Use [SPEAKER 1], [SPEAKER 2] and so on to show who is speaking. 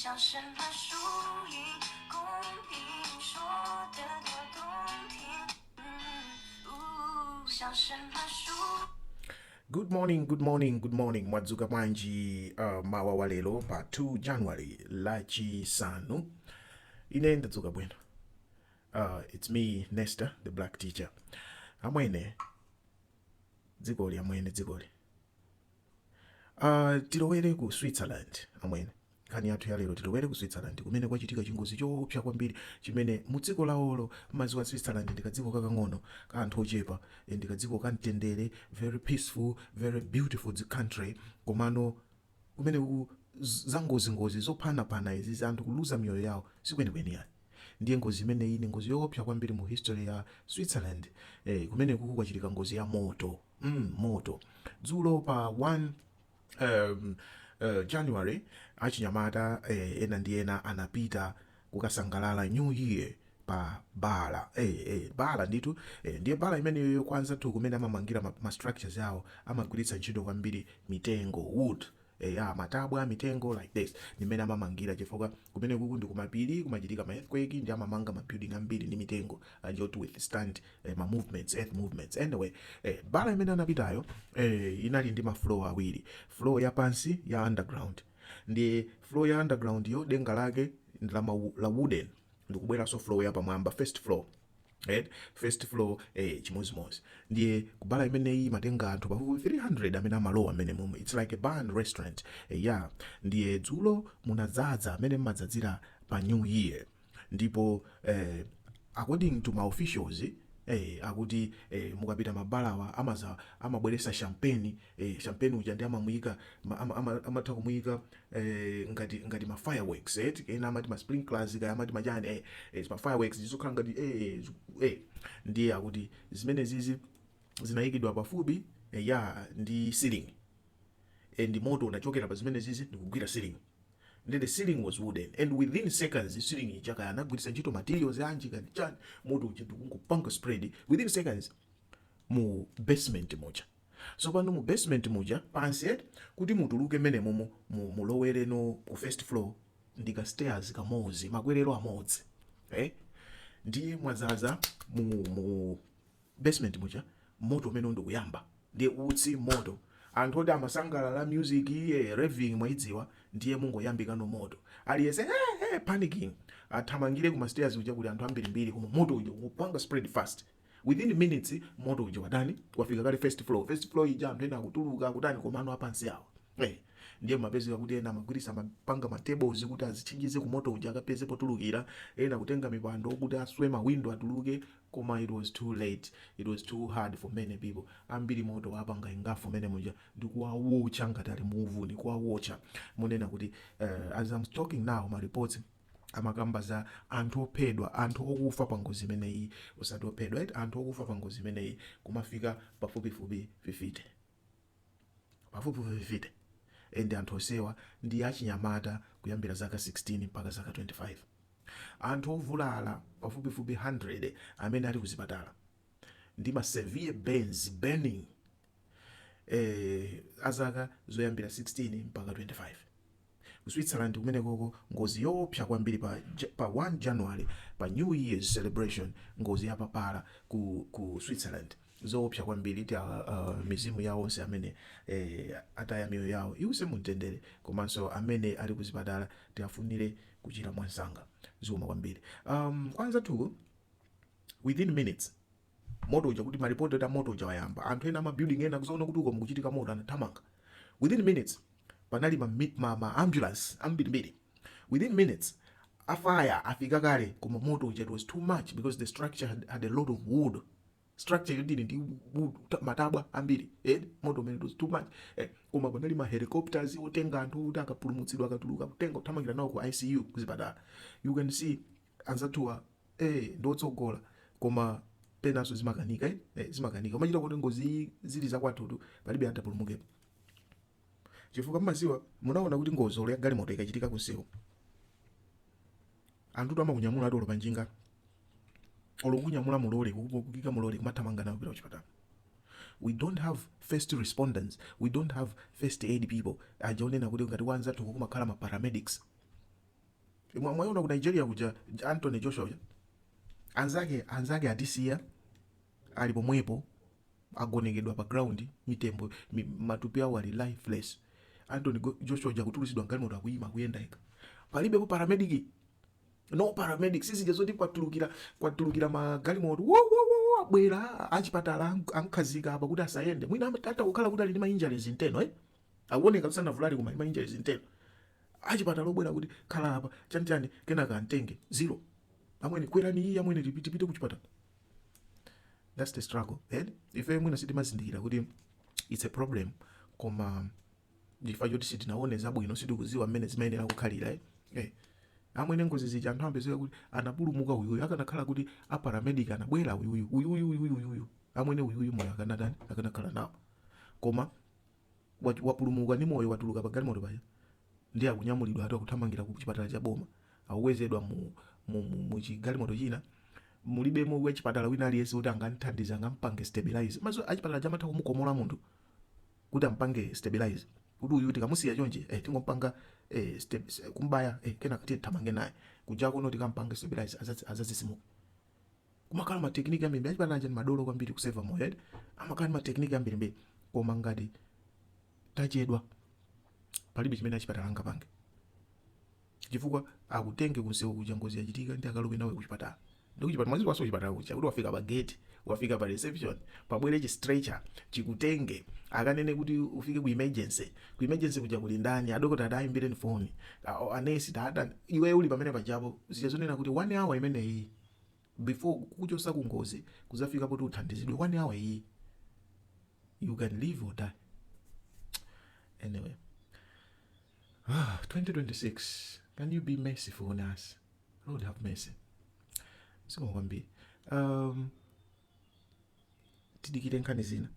[SPEAKER 1] 像什么输赢公平，说得多动听，像什么输。Good morning, good morning, good morning. Mwadzuka bwanji mawa wa lero pa 2 January lachisanu. Ine ndadzuka bwino. It's me, Nesta, the black teacher. Amwene dzikoli. Tilowere ku Switzerland amwene. Kani yathu ya lero tilowere ku Switzerland kumene kwachitika chingozi choopsa kwambiri chimene mu dziko lawolo madziwa Switzerland ndi kadziko kakang'ono ka anthu ochepa, ndi kadziko kamtendere, very peaceful, very beautiful country, komano kumene za ngozi zophanapana izi za anthu kuluza miyoyo yawo sikwenikweni yani. Ndiye ngozi imene iyi ni ngozi yoopsa kwambiri mu history ya Switzerland, kumene kwachitika ngozi ya moto. Moto dzulo pa 1 January achinyamata ena ndi ena anapita kukasangalala New Year pa bala bala nditu ndiye bala imeneyo kwanza tu kumene amamangira ma structures yawo amagwiritsa ntchito kwambiri mitengo, wood, matabwa mitengo like this nimene amamangira chifukwa kumene kuku ndi kumapiri kumachitika ma earthquake ndi amamanga ma building ambiri ndi mitengo to withstand ma movements, earth movements. Anyway, bala imene anapitayo inali ndi ma floor awiri, floor ya pansi ya underground. Ndi floor ya underground yo denga lake la wooden, ndikubwera so floor ya pamwamba, first floor. First floor chimozimozi. Ndiye kubala imeneyi matenga anthu pafupi 300 amene amalowa amene mumu. It's like a bar and restaurant. Ndiye dzulo munadzaza amene mmadzadzira pa New Year. Ndipo according to my officials akuti mukapita mabalawa amabweresa champagne, champagne uja ndi amamuyika amatha kumuyika ngati ma fireworks, ena amati ma sprinklers, kaya amati majani, ma fireworks zizokhala ngati ndiye akuti zimene zizi zinayikidwa pafupi ndi ceiling, ndi moto unachokera pa zimene zizi ndikugwira ceiling. Then the ceiling was wooden, and within seconds the ceiling ichaka anagwiritsa ntchito materials yanji kani chani moto uja ndikungopanga spread within seconds mu basement muja. So pano mu basement muja pansi kuti mutuluke mene mulowere no ku first floor ndika stairs kamozi makwerero amodzi, ndiye mwadzaza mu basement muja moto umene ndikuyamba ndiye utsi moto. Anthu odi amasangalala music raving mwaidziwa, ndiye mungoyambika no moto aliyese panicking athamangire kuma stairs uja kuti anthu ambirimbiri koma moto uja upanga spread fast. Within minutes moto uja wadani wafika kale first floor ija anthu ena akutuluka kutani komano apansi awo. Ndiye mapezeka kuti ena amagwirisa mapanga ma tables kuti azichinjize ku moto uja akapeze potulukira, ena kutenga mipando kuti aswe ma window atuluke, koma it was too late, it was too hard for many people. Ambiri moto apanga ingafu mene muja ndikuwawocha ngati ali muvu, ndikuwawocha munena kuti as I'm talking now ma reports amakamba za anthu ophedwa, anthu okufa pa ngozi imeneyi, usati ophedwa, anthu okufa pa ngozi imeneyi kumafika pafupifupi 50 and anthu osewa ndi achinyamata kuyambira zaka 16 mpaka zaka 25. Anthu ovulala pafupifupi 100 amene ali kuzipatala ndi ma severe burning azaka zoyambira 16 mpaka 25. Ku Switzerland kumene koko ngozi yoopsa kwambiri pa 1 January pa New Year's celebration, ngozi yapapala ku Switzerland zoopsa kwambiri ti mizimu yawo onse amene ataya miyoyo yawo iwuse mumtendere, komanso amene ali kuzipatala tiafunire kuchira mwansanga zoma kwambiri. Kwanza tu within minutes moto uja kuti maripoti ta moto uja wayamba, anthu ena ma building ena kuzoona kuti uko mukuchitika moto anathamanga. Within minutes panali ma ambulance ambirimbiri. Within minutes a fire afika kale, koma moto uja it was too much because the structure had a lot of wood. Structure yodini ndi matabwa ambiri, moto umene it was too much, koma panali ma helicopters otenga anthu kuti akapulumutsidwa akatuluka kutenga kuthamangira nawo ku ICU kuzipatala. You can see anzatuwa ndotsogola koma penaso zimakanika zimakanika umachita kuti ngozi zili zakwathutu palibe antapulumukepo. Chifukwa mmaziwa munaona kuti ngozi ya galimoto ikachitika kusewu anthu amakunyamula atolo panjinga olokunyamula mulole kukika mulole kumathamanga nawo kupita kuchipatala. We don't have first responders, we don't have first aid people. Ajonena kuti ngati wanza tukumakhala ma paramedics Mwaona ku Nigeria kuja Anthony Joshua uja anzake atisiya ali pomwepo agonekedwa pa ground mitembo matupi awo ali lifeless. Anthony Joshua uja kutulusidwa galimoto akuyima kuyenda eka palibepo paramedic, no paramedic. Sisi jazoti kwatulukira magalimoto abwera achipatala ankhazika apa kuti asayende mwina hata kukhala kuti ali ndi ma injuries inteno akuoneka kusana vulali kuma ma injuries inteno achipatala obwera kuti khala apa chani kenaka antenge zero amwene kwerani iyi amwene tipite kuchipatala. That's the struggle. Ife mwina sitimazindikira kuti it's a problem, koma ndifa choti sitinaone zabwino sitikuziwa mmene zimayenera kukhalira. Amwene ngozi zija anthu ambezeka kuti anapulumuka uyuyu akanakhala kuti aparamedic anabwera uyuyu amwene uyuyu moyo akanakhala nawo, koma wapulumuka ni moyo watuluka pa galimoto paya ndi akunyamulidwa ati akuthamangira ku chipatala cha boma akukwezedwa mu chigalimoto china mulibemo wechipatala wina aliyense kuti anganthandiza angampange stabilize. Maso achipatala chamatha kumukomola munthu kuti ampange stabilize kuti uyu tikamusiya chonje tingompanga kumbaya kenaka tithamange naye kuja kuno tikampange stabilize azazisimuka. Kumakhala ma technique ambiri achipatala chani madolo kwambiri kuseva moyo amakhala ma technique ambiri, koma ngati tachedwa palibe chimene achipatala angapange chifukwa akutenge kunsewu kuja ngozi yachitika ndi akalowe nawe kuchipatala. Ndikuchipatala mazizo waso kuchipatala kucha kuti wafika pa gate wafika pa reception pabwere chi stretcher chikutenge akanene kuti ufike ku emergency kuja kuli ndani adokota adayimbire phone anesi dada iwe uli pamene pajapo zizonena kuti 1 hour imene iyi before kuchosa ku ngozi kuzafika poti uthandizidwe 1 hour iyi you can live or die. Anyway, 2026, can you be merciful on us? Lord have mercy. Sikwambia tidikire nkhani zina